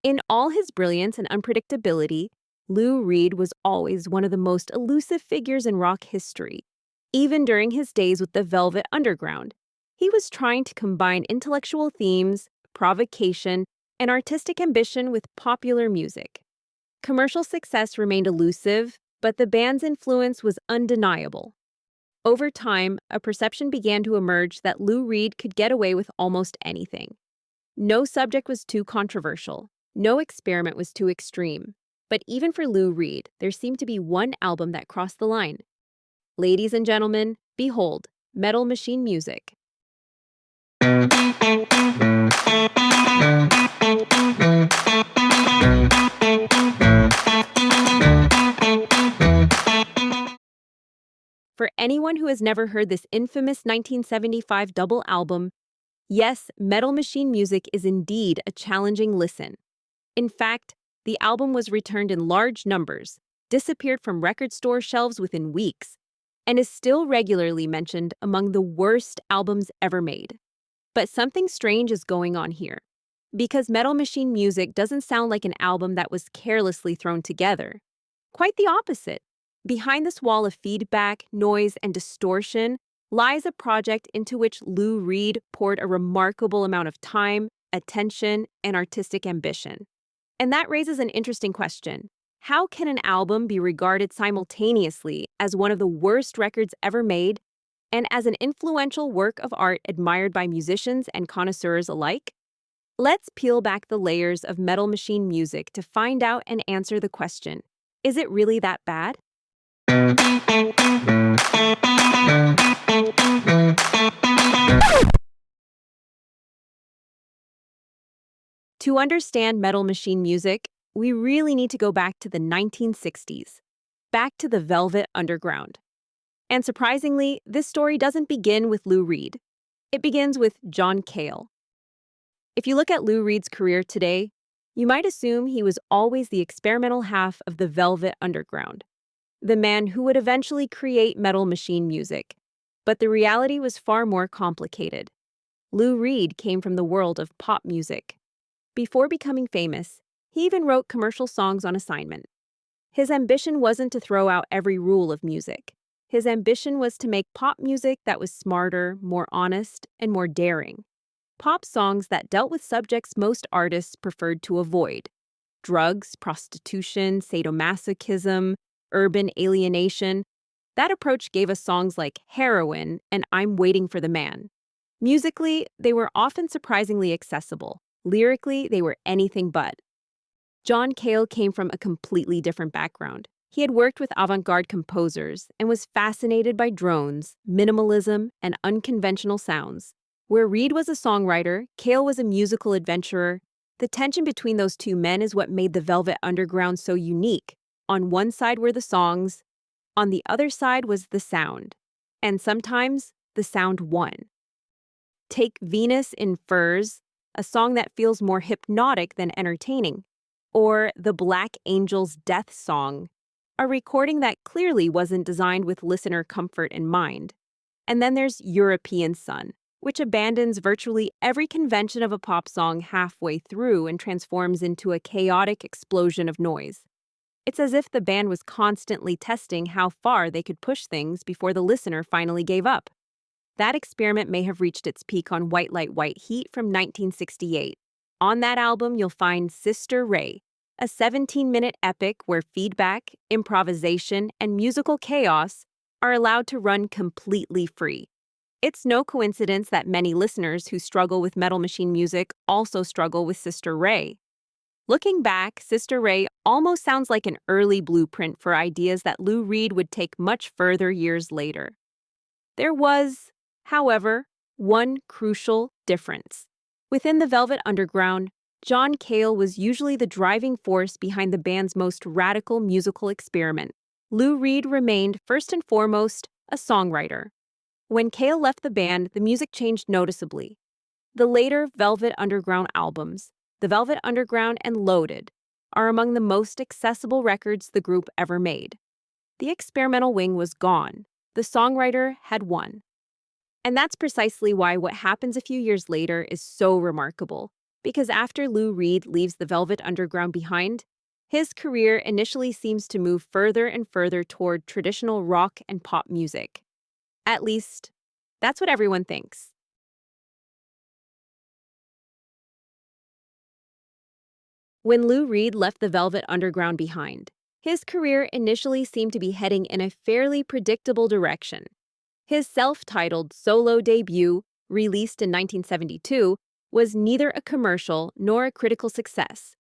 In all his brilliance and unpredictability, Lou Reed was always one of the most elusive figures in rock history. Even during his days with the Velvet Underground, he was trying to combine intellectual themes, provocation, and artistic ambition with popular music. Commercial success remained elusive, but the band's influence was undeniable. Over time, a perception began to emerge that Lou Reed could get away with almost anything. No subject was too controversial, no experiment was too extreme. But even for Lou Reed, there seemed to be one album that crossed the line. Ladies and gentlemen, behold, Metal Machine Music. For anyone who has never heard this infamous 1975 double album, yes, Metal Machine Music is indeed a challenging listen. In fact, the album was returned in large numbers, disappeared from record store shelves within weeks, and is still regularly mentioned among the worst albums ever made. But something strange is going on here. Because Metal Machine Music doesn't sound like an album that was carelessly thrown together. Quite the opposite. Behind this wall of feedback, noise, and distortion lies a project into which Lou Reed poured a remarkable amount of time, attention, and artistic ambition. And that raises an interesting question. How can an album be regarded simultaneously as one of the worst records ever made and as an influential work of art admired by musicians and connoisseurs alike? Let's peel back the layers of Metal Machine Music to find out and answer the question, is it really that bad? To understand Metal Machine Music, we really need to go back to the 1960s, back to the Velvet Underground. And surprisingly, this story doesn't begin with Lou Reed. It begins with John Cale. If you look at Lou Reed's career today, you might assume he was always the experimental half of the Velvet Underground, the man who would eventually create Metal Machine Music. But the reality was far more complicated. Lou Reed came from the world of pop music. Before becoming famous, he even wrote commercial songs on assignment. His ambition wasn't to throw out every rule of music. His ambition was to make pop music that was smarter, more honest, and more daring. Pop songs that dealt with subjects most artists preferred to avoid: drugs, prostitution, sadomasochism, urban alienation. That approach gave us songs like Heroin and I'm Waiting for the Man. Musically, they were often surprisingly accessible. Lyrically, they were anything but. John Cale came from a completely different background. He had worked with avant-garde composers and was fascinated by drones, minimalism, and unconventional sounds. Where Reed was a songwriter, Cale was a musical adventurer. The tension between those two men is what made the Velvet Underground so unique. On one side were the songs, on the other side was the sound. And sometimes, the sound won. Take Venus in Furs, a song that feels more hypnotic than entertaining, or The Black Angel's Death Song, a recording that clearly wasn't designed with listener comfort in mind. And then there's European Sun, which abandons virtually every convention of a pop song halfway through and transforms into a chaotic explosion of noise. It's as if the band was constantly testing how far they could push things before the listener finally gave up. That experiment may have reached its peak on White Light, White Heat from 1968. On that album, you'll find Sister Ray, a 17-minute epic where feedback, improvisation, and musical chaos are allowed to run completely free. It's no coincidence that many listeners who struggle with Metal Machine Music also struggle with Sister Ray. Looking back, Sister Ray almost sounds like an early blueprint for ideas that Lou Reed would take much further years later. There was, however, one crucial difference. Within the Velvet Underground, John Cale was usually the driving force behind the band's most radical musical experiment. Lou Reed remained, first and foremost, a songwriter. When Cale left the band, the music changed noticeably. The later Velvet Underground albums, The Velvet Underground and Loaded, are among the most accessible records the group ever made. The experimental wing was gone. The songwriter had won. And that's precisely why what happens a few years later is so remarkable. Because after Lou Reed leaves the Velvet Underground behind, his career initially seems to move further and further toward traditional rock and pop music. At least, that's what everyone thinks. When Lou Reed left the Velvet Underground behind, his career initially seemed to be heading in a fairly predictable direction. His self-titled solo debut, released in 1972, was neither a commercial nor a critical success.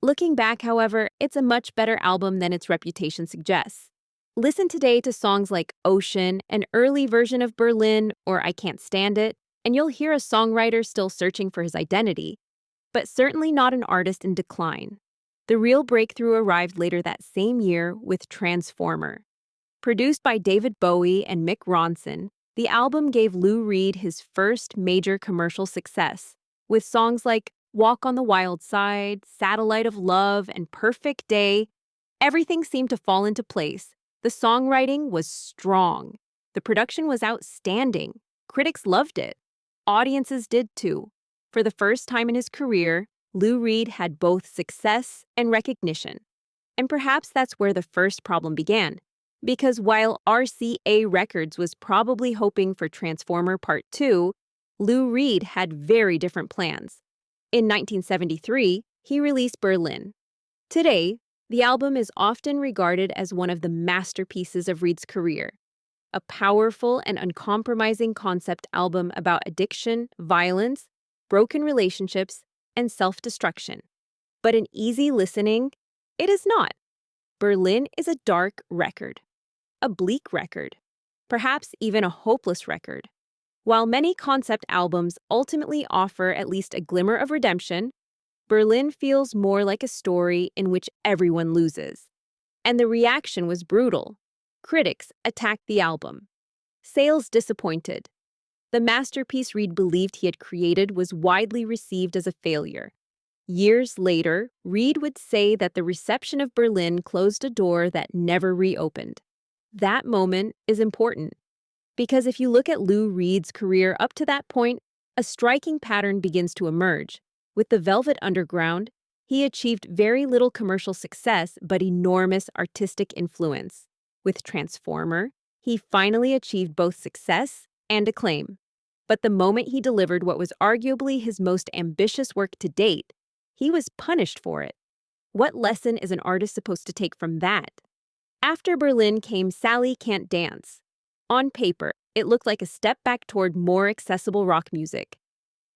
Looking back, however, it's a much better album than its reputation suggests. Listen today to songs like Ocean, an early version of Berlin, or I Can't Stand It, and you'll hear a songwriter still searching for his identity, but certainly not an artist in decline. The real breakthrough arrived later that same year with Transformer. Produced by David Bowie and Mick Ronson, the album gave Lou Reed his first major commercial success, with songs like Walk on the Wild Side, Satellite of Love, and Perfect Day. Everything seemed to fall into place. The songwriting was strong. The production was outstanding. Critics loved it. Audiences did too. For the first time in his career, Lou Reed had both success and recognition. And perhaps that's where the first problem began. Because while RCA Records was probably hoping for Transformer Part 2, Lou Reed had very different plans. In 1973, he released Berlin. Today, the album is often regarded as one of the masterpieces of Reed's career. A powerful and uncompromising concept album about addiction, violence, broken relationships, and self-destruction. But in easy listening, it is not. Berlin is a dark record. A bleak record. Perhaps even a hopeless record. While many concept albums ultimately offer at least a glimmer of redemption, Berlin feels more like a story in which everyone loses. And the reaction was brutal. Critics attacked the album. Sales disappointed. The masterpiece Reed believed he had created was widely received as a failure. Years later, Reed would say that the reception of Berlin closed a door that never reopened. That moment is important, because if you look at Lou Reed's career up to that point, a striking pattern begins to emerge. With the Velvet Underground, he achieved very little commercial success but enormous artistic influence. With Transformer, he finally achieved both success and acclaim. But the moment he delivered what was arguably his most ambitious work to date, he was punished for it. What lesson is an artist supposed to take from that? After Berlin came Sally Can't Dance. On paper, it looked like a step back toward more accessible rock music.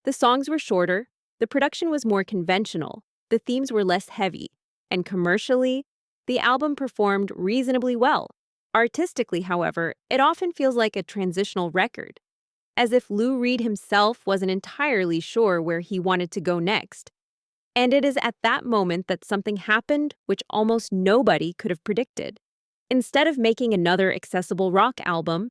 The songs were shorter, the production was more conventional, the themes were less heavy, and commercially, the album performed reasonably well. Artistically, however, it often feels like a transitional record, as if Lou Reed himself wasn't entirely sure where he wanted to go next. And it is at that moment that something happened which almost nobody could have predicted. Instead of making another accessible rock album,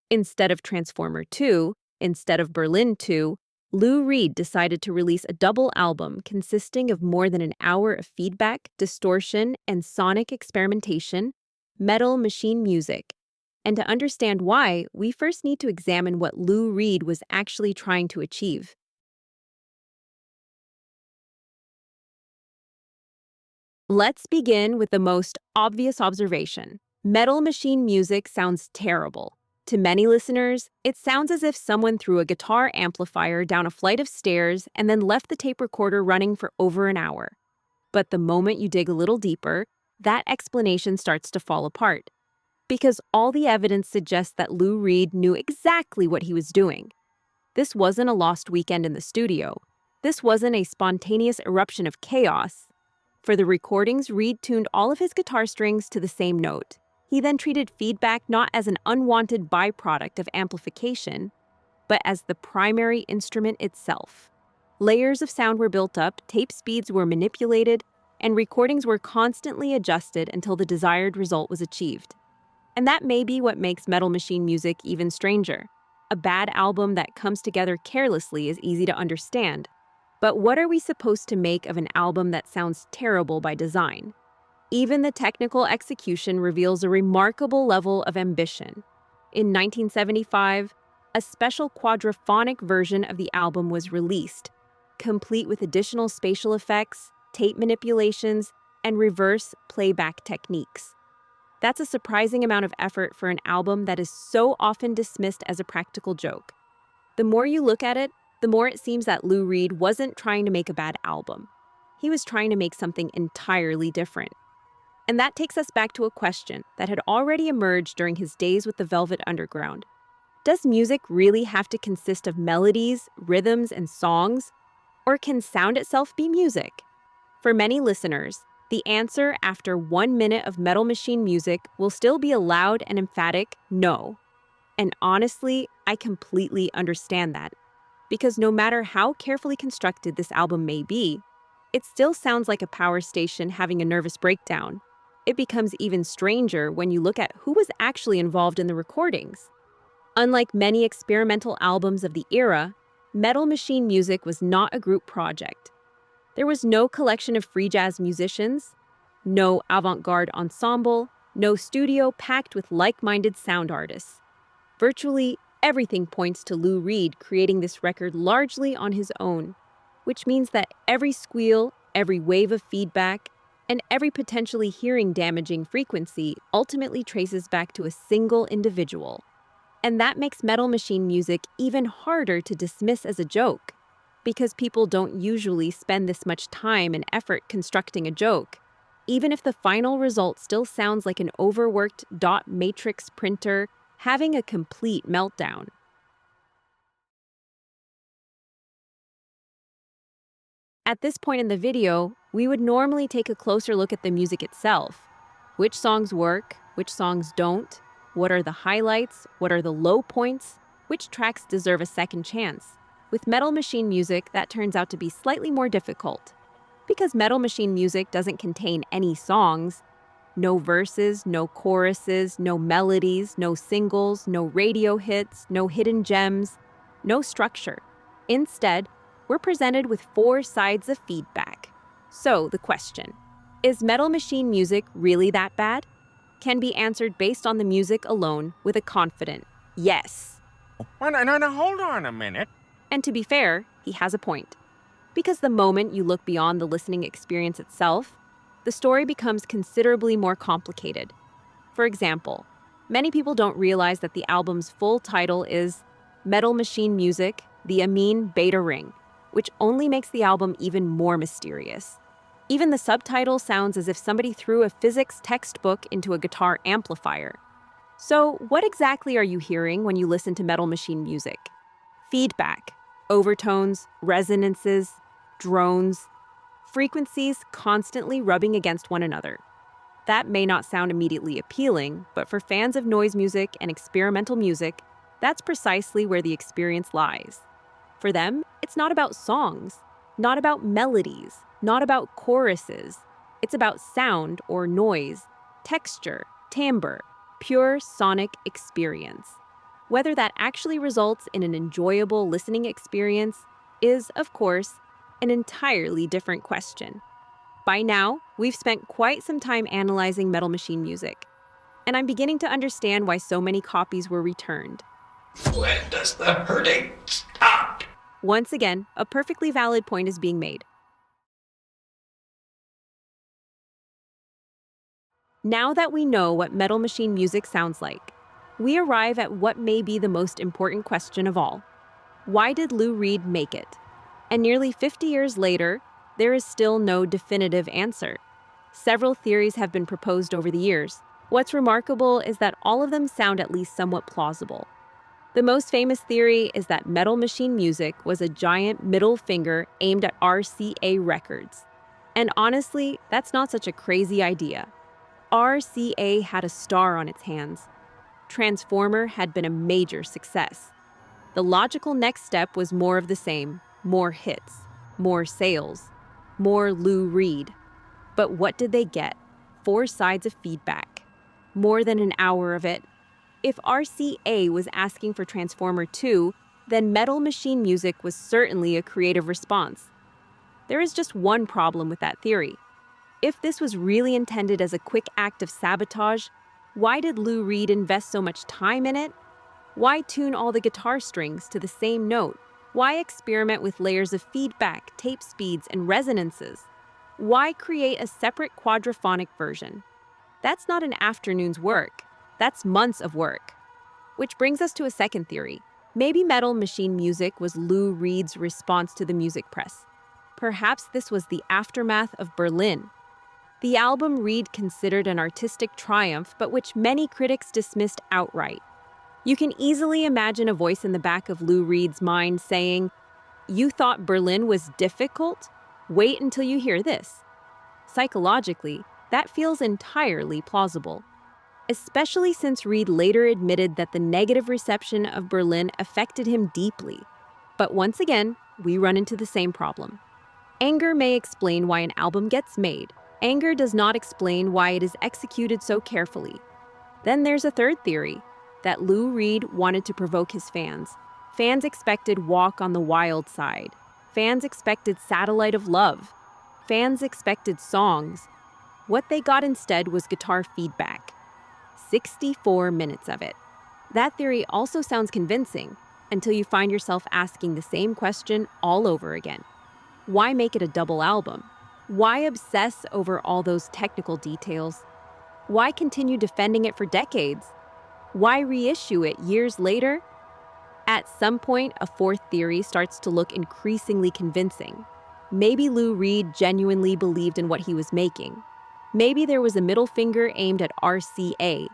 instead of Transformer 2, instead of Berlin 2, Lou Reed decided to release a double album consisting of more than an hour of feedback, distortion, and sonic experimentation, Metal Machine Music. And to understand why, we first need to examine what Lou Reed was actually trying to achieve. Let's begin with the most obvious observation. Metal Machine Music sounds terrible. To many listeners, it sounds as if someone threw a guitar amplifier down a flight of stairs and then left the tape recorder running for over an hour. But the moment you dig a little deeper, that explanation starts to fall apart. Because all the evidence suggests that Lou Reed knew exactly what he was doing. This wasn't a lost weekend in the studio. This wasn't a spontaneous eruption of chaos. For the recordings, Reed tuned all of his guitar strings to the same note. He then treated feedback not as an unwanted byproduct of amplification, but as the primary instrument itself. Layers of sound were built up, tape speeds were manipulated, and recordings were constantly adjusted until the desired result was achieved. And that may be what makes Metal Machine Music even stranger. A bad album that comes together carelessly is easy to understand. But what are we supposed to make of an album that sounds terrible by design? Even the technical execution reveals a remarkable level of ambition. In 1975, a special quadraphonic version of the album was released. complete with additional spatial effects, tape manipulations, and reverse playback techniques. That's a surprising amount of effort for an album that is so often dismissed as a practical joke. The more you look at it, the more it seems that Lou Reed wasn't trying to make a bad album. He was trying to make something entirely different. And that takes us back to a question that had already emerged during his days with the Velvet Underground. Does music really have to consist of melodies, rhythms, and songs? Or can sound itself be music? For many listeners, the answer after 1 minute of Metal Machine music will still be a loud and emphatic no. And honestly, I completely understand that. Because no matter how carefully constructed this album may be, it still sounds like a power station having a nervous breakdown. It becomes even stranger when you look at who was actually involved in the recordings. Unlike many experimental albums of the era, Metal Machine music was not a group project. There was no collection of free jazz musicians, no avant-garde ensemble, no studio packed with like-minded sound artists. Virtually everything points to Lou Reed creating this record largely on his own, which means that every squeal, every wave of feedback, and every potentially hearing-damaging frequency ultimately traces back to a single individual. And that makes Metal Machine music even harder to dismiss as a joke, because people don't usually spend this much time and effort constructing a joke, even if the final result still sounds like an overworked dot matrix printer having a complete meltdown. At this point in the video, we would normally take a closer look at the music itself. Which songs work, which songs don't, what are the highlights, what are the low points, which tracks deserve a second chance. With Metal Machine music, that turns out to be slightly more difficult. Because Metal Machine music doesn't contain any songs, no verses, no choruses, no melodies, no singles, no radio hits, no hidden gems, no structure. Instead, we're presented with 4 sides of feedback. So the question, is Metal Machine music really that bad? Can be answered based on the music alone with a confident yes. No, hold on a minute. And to be fair, he has a point. Because the moment you look beyond the listening experience itself, the story becomes considerably more complicated. For example, many people don't realize that the album's full title is Metal Machine Music, the Amin Beta Ring, which only makes the album even more mysterious. Even the subtitle sounds as if somebody threw a physics textbook into a guitar amplifier. So, what exactly are you hearing when you listen to Metal Machine music? Feedback, overtones, resonances, drones, frequencies constantly rubbing against one another. That may not sound immediately appealing, but for fans of noise music and experimental music, that's precisely where the experience lies. For them, it's not about songs, not about melodies, not about choruses. It's about sound or noise, texture, timbre, pure sonic experience. Whether that actually results in an enjoyable listening experience is, of course, an entirely different question. By now, we've spent quite some time analyzing Metal Machine music, and I'm beginning to understand why so many copies were returned. When does the hurting stop? Once again, a perfectly valid point is being made. Now that we know what Metal Machine music sounds like, we arrive at what may be the most important question of all. Why did Lou Reed make it? And nearly 50 years later, there is still no definitive answer. Several theories have been proposed over the years. What's remarkable is that all of them sound at least somewhat plausible. The most famous theory is that Metal Machine music was a giant middle finger aimed at RCA Records. And honestly, that's not such a crazy idea. RCA had a star on its hands. Transformer had been a major success. The logical next step was more of the same, more hits, more sales, more Lou Reed. But what did they get? 4 sides of feedback. More than an hour of it. If RCA was asking for Transformer 2, then Metal Machine music was certainly a creative response. There is just one problem with that theory. If this was really intended as a quick act of sabotage, why did Lou Reed invest so much time in it? Why tune all the guitar strings to the same note? Why experiment with layers of feedback, tape speeds, and resonances? Why create a separate quadraphonic version? That's not an afternoon's work. That's months of work. Which brings us to a second theory. Maybe Metal Machine Music was Lou Reed's response to the music press. Perhaps this was the aftermath of Berlin. The album Reed considered an artistic triumph, but which many critics dismissed outright. You can easily imagine a voice in the back of Lou Reed's mind saying, "You thought Berlin was difficult? Wait until you hear this." Psychologically, that feels entirely plausible, especially since Reed later admitted that the negative reception of Berlin affected him deeply. But once again, we run into the same problem. Anger may explain why an album gets made. Anger does not explain why it is executed so carefully. Then there's a third theory, that Lou Reed wanted to provoke his fans. Fans expected Walk on the Wild Side. Fans expected Satellite of Love. Fans expected songs. What they got instead was guitar feedback. 64 minutes of it. That theory also sounds convincing until you find yourself asking the same question all over again. Why make it a double album? Why obsess over all those technical details? Why continue defending it for decades? Why reissue it years later? At some point, a fourth theory starts to look increasingly convincing. Maybe Lou Reed genuinely believed in what he was making. Maybe there was a middle finger aimed at RCA.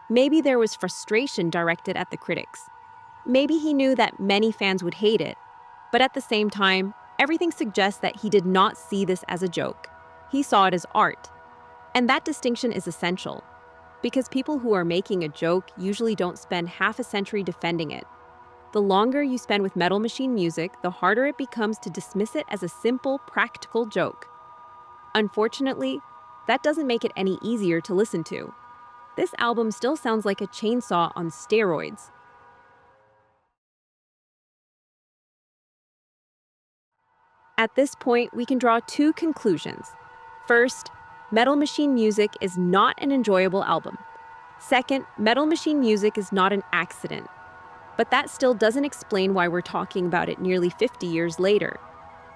Maybe there was frustration directed at the critics. Maybe he knew that many fans would hate it. But at the same time, everything suggests that he did not see this as a joke. He saw it as art. And that distinction is essential, because people who are making a joke usually don't spend half a century defending it. The longer you spend with Metal Machine Music, the harder it becomes to dismiss it as a simple, practical joke. Unfortunately, that doesn't make it any easier to listen to. This album still sounds like a chainsaw on steroids. At this point, we can draw two conclusions. First, Metal Machine Music is not an enjoyable album. Second, Metal Machine Music is not an accident. But that still doesn't explain why we're talking about it nearly 50 years later.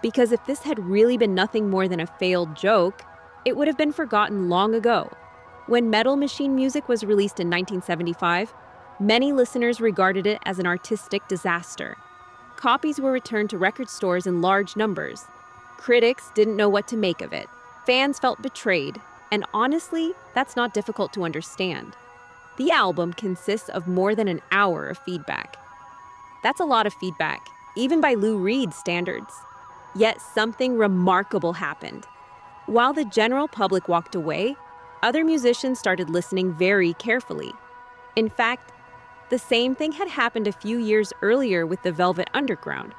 Because if this had really been nothing more than a failed joke, it would have been forgotten long ago. When Metal Machine Music was released in 1975, many listeners regarded it as an artistic disaster. Copies were returned to record stores in large numbers. Critics didn't know what to make of it. Fans felt betrayed, and honestly, that's not difficult to understand. The album consists of more than an hour of feedback. That's a lot of feedback, even by Lou Reed's standards. Yet something remarkable happened. While the general public walked away, other musicians started listening very carefully. In fact, the same thing had happened a few years earlier with the Velvet Underground.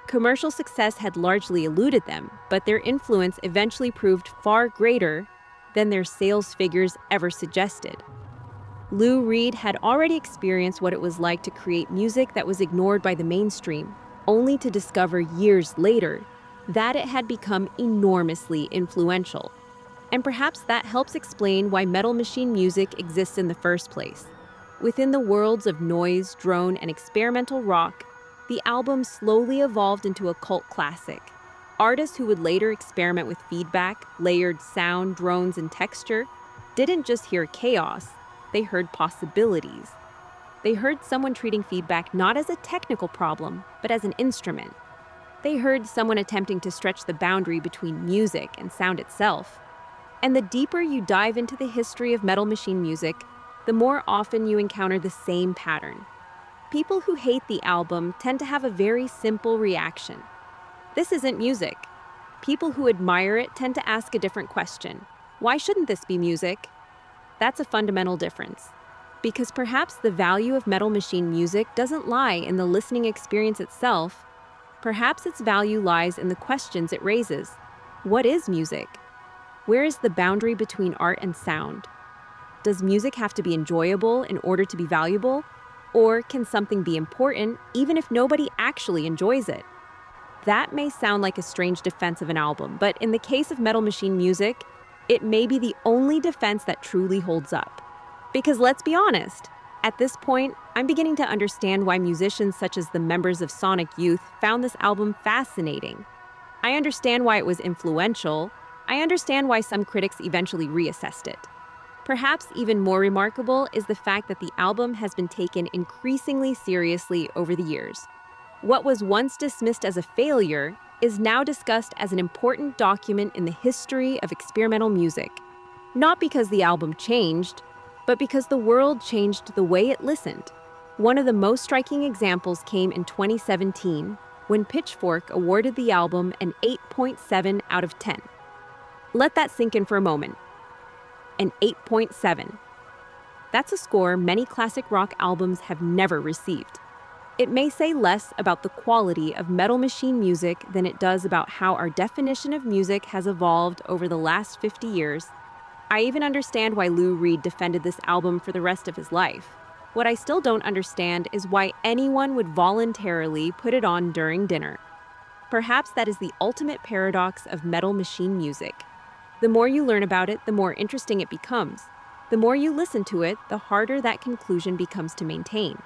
Commercial success had largely eluded them, but their influence eventually proved far greater than their sales figures ever suggested. Lou Reed had already experienced what it was like to create music that was ignored by the mainstream, only to discover years later that it had become enormously influential. And perhaps that helps explain why Metal Machine Music exists in the first place. Within the worlds of noise, drone, and experimental rock, the album slowly evolved into a cult classic. Artists who would later experiment with feedback, layered sound, drones, and texture didn't just hear chaos, they heard possibilities. They heard someone treating feedback not as a technical problem, but as an instrument. They heard someone attempting to stretch the boundary between music and sound itself. And the deeper you dive into the history of Metal Machine Music, the more often you encounter the same pattern. People who hate the album tend to have a very simple reaction. This isn't music. People who admire it tend to ask a different question. Why shouldn't this be music? That's a fundamental difference. Because perhaps the value of Metal Machine Music doesn't lie in the listening experience itself. Perhaps its value lies in the questions it raises. What is music? Where is the boundary between art and sound? Does music have to be enjoyable in order to be valuable? Or can something be important even if nobody actually enjoys it? That may sound like a strange defense of an album, but in the case of Metal Machine Music, it may be the only defense that truly holds up. Because let's be honest, At this point, I'm beginning to understand why musicians such as the members of Sonic Youth found this album fascinating. I understand why it was influential. I understand why some critics eventually reassessed it. Perhaps even more remarkable is the fact that the album has been taken increasingly seriously over the years. What was once dismissed as a failure is now discussed as an important document in the history of experimental music. Not because the album changed, but because the world changed the way it listened. One of the most striking examples came in 2017, when Pitchfork awarded the album an 8.7 out of 10. Let that sink in for a moment. An 8.7. That's a score many classic rock albums have never received. It may say less about the quality of Metal Machine music than it does about how our definition of music has evolved over the last 50 years. I even understand why Lou Reed defended this album for the rest of his life. What I still don't understand is why anyone would voluntarily put it on during dinner. Perhaps that is the ultimate paradox of Metal Machine music. The more you learn about it, the more interesting it becomes. The more you listen to it, the harder that conclusion becomes to maintain.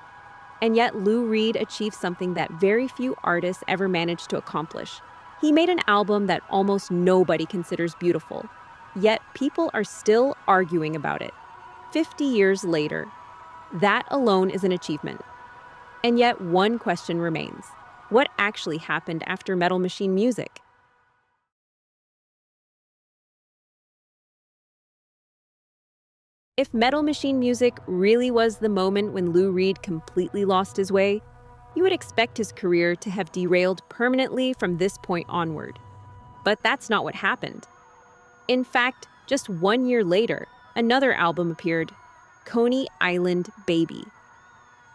And yet Lou Reed achieved something that very few artists ever managed to accomplish. He made an album that almost nobody considers beautiful. Yet people are still arguing about it. 50 years later, that alone is an achievement. And yet one question remains. What actually happened after Metal Machine music? If Metal Machine music really was the moment when Lou Reed completely lost his way, you would expect his career to have derailed permanently from this point onward. But that's not what happened. In fact, just 1 year later, another album appeared, Coney Island Baby.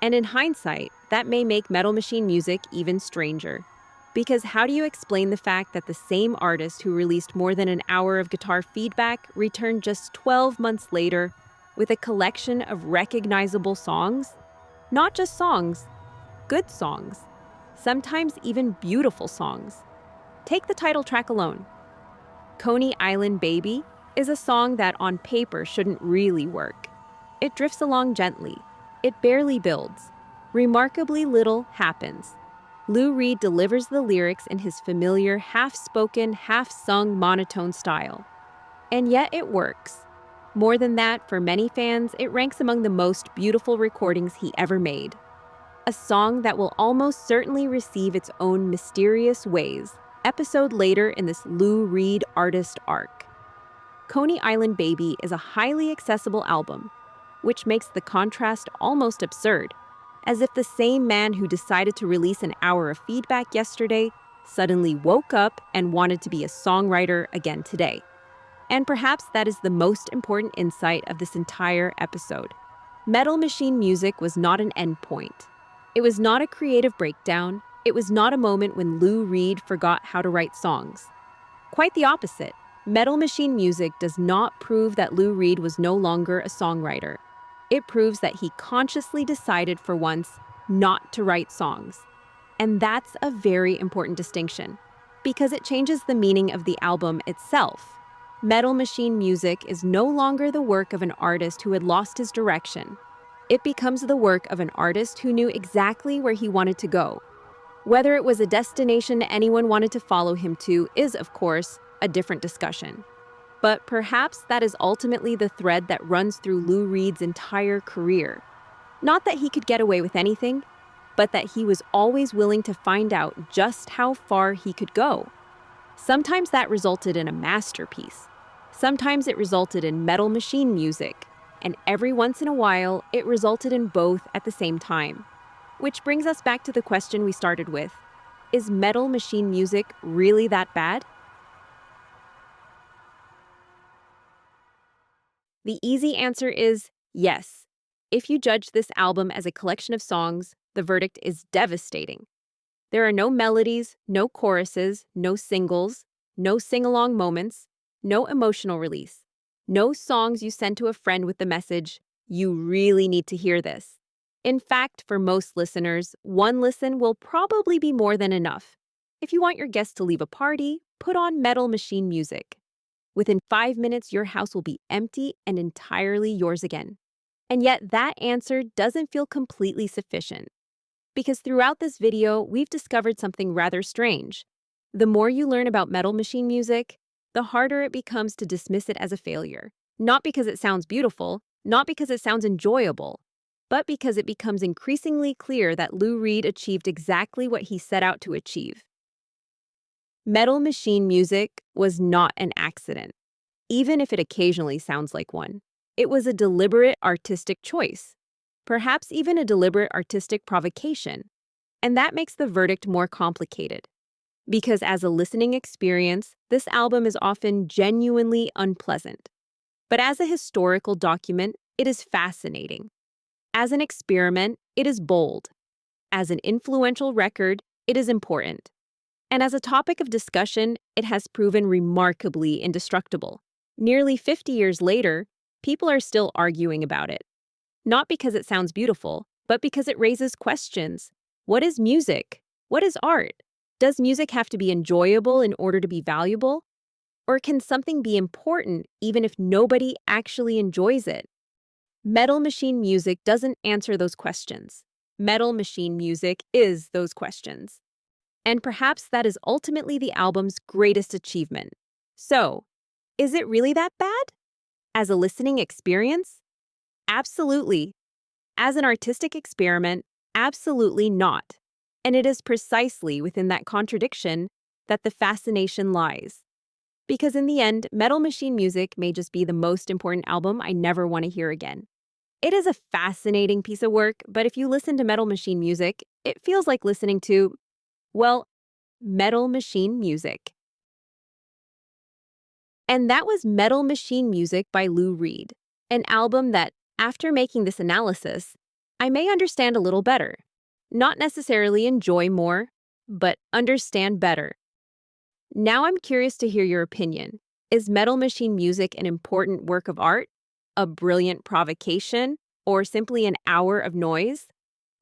And in hindsight, that may make Metal Machine music even stranger. Because how do you explain the fact that the same artist who released more than an hour of guitar feedback returned just 12 months later with a collection of recognizable songs? Not just songs, good songs. Sometimes even beautiful songs. Take the title track alone. Coney Island Baby is a song that on paper shouldn't really work. It drifts along gently. It barely builds. Remarkably little happens. Lou Reed delivers the lyrics in his familiar half-spoken, half-sung monotone style. And yet it works. More than that, for many fans, it ranks among the most beautiful recordings he ever made. A song that will almost certainly receive its own mysterious ways, episode later in this Lou Reed artist arc. Coney Island Baby is a highly accessible album, which makes the contrast almost absurd, as if the same man who decided to release an hour of feedback yesterday suddenly woke up and wanted to be a songwriter again today. And perhaps that is the most important insight of this entire episode. Metal Machine music was not an endpoint. It was not a creative breakdown. It was not a moment when Lou Reed forgot how to write songs. Quite the opposite. Metal Machine music does not prove that Lou Reed was no longer a songwriter. It proves that he consciously decided for once not to write songs. And that's a very important distinction, because it changes the meaning of the album itself. Metal Machine music is no longer the work of an artist who had lost his direction. It becomes the work of an artist who knew exactly where he wanted to go. Whether it was a destination anyone wanted to follow him to is, of course, a different discussion. But perhaps that is ultimately the thread that runs through Lou Reed's entire career. Not that he could get away with anything, but that he was always willing to find out just how far he could go. Sometimes that resulted in a masterpiece. Sometimes it resulted in Metal Machine music. And every once in a while, it resulted in both at the same time. Which brings us back to the question we started with. Is Metal Machine music really that bad? The easy answer is yes. If you judge this album as a collection of songs, the verdict is devastating. There are no melodies, no choruses, no singles, no sing-along moments, no emotional release, no songs you send to a friend with the message, "You really need to hear this." In fact, for most listeners, one listen will probably be more than enough. If you want your guests to leave a party, put on Metal Machine music. Within 5 minutes, your house will be empty and entirely yours again. And yet that answer doesn't feel completely sufficient. Because throughout this video, we've discovered something rather strange. The more you learn about metal machine music, the harder it becomes to dismiss it as a failure. Not because it sounds beautiful, not because it sounds enjoyable, but because it becomes increasingly clear that Lou Reed achieved exactly what he set out to achieve. Metal machine music was not an accident, even if it occasionally sounds like one. It was a deliberate artistic choice, perhaps even a deliberate artistic provocation. And that makes the verdict more complicated. Because as a listening experience, this album is often genuinely unpleasant. But as a historical document, it is fascinating. As an experiment, it is bold. As an influential record, it is important. And as a topic of discussion, it has proven remarkably indestructible. Nearly 50 years later, people are still arguing about it. Not because it sounds beautiful, but because it raises questions. What is music? What is art? Does music have to be enjoyable in order to be valuable? Or can something be important even if nobody actually enjoys it? Metal machine music doesn't answer those questions. Metal machine music is those questions. And perhaps that is ultimately the album's greatest achievement. So, is it really that bad? As a listening experience? Absolutely. As an artistic experiment? Absolutely not. And it is precisely within that contradiction that the fascination lies. Because in the end, metal machine music may just be the most important album I never want to hear again. It is a fascinating piece of work, but if you listen to metal machine music, it feels like listening to, well, metal machine music. And that was Metal Machine Music by Lou Reed, an album that, after making this analysis, I may understand a little better. Not necessarily enjoy more, but understand better. Now I'm curious to hear your opinion. Is metal machine music an important work of art, a brilliant provocation, or simply an hour of noise?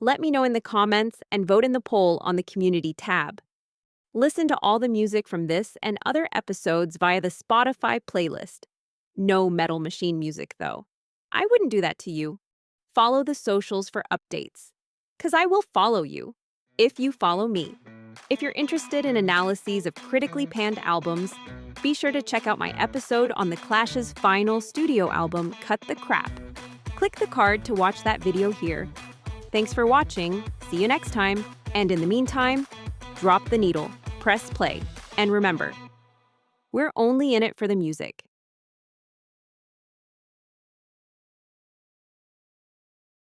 Let me know in the comments and vote in the poll on the community tab. Listen to all the music from this and other episodes via the Spotify playlist. No metal machine music, though. I wouldn't do that to you. Follow the socials for updates. 'Cause I will follow you, if you follow me. If you're interested in analyses of critically panned albums, be sure to check out my episode on The Clash's final studio album, Cut the Crap. Click the card to watch that video here. Thanks for watching, see you next time, and in the meantime, drop the needle, press play, and remember, we're only in it for the music.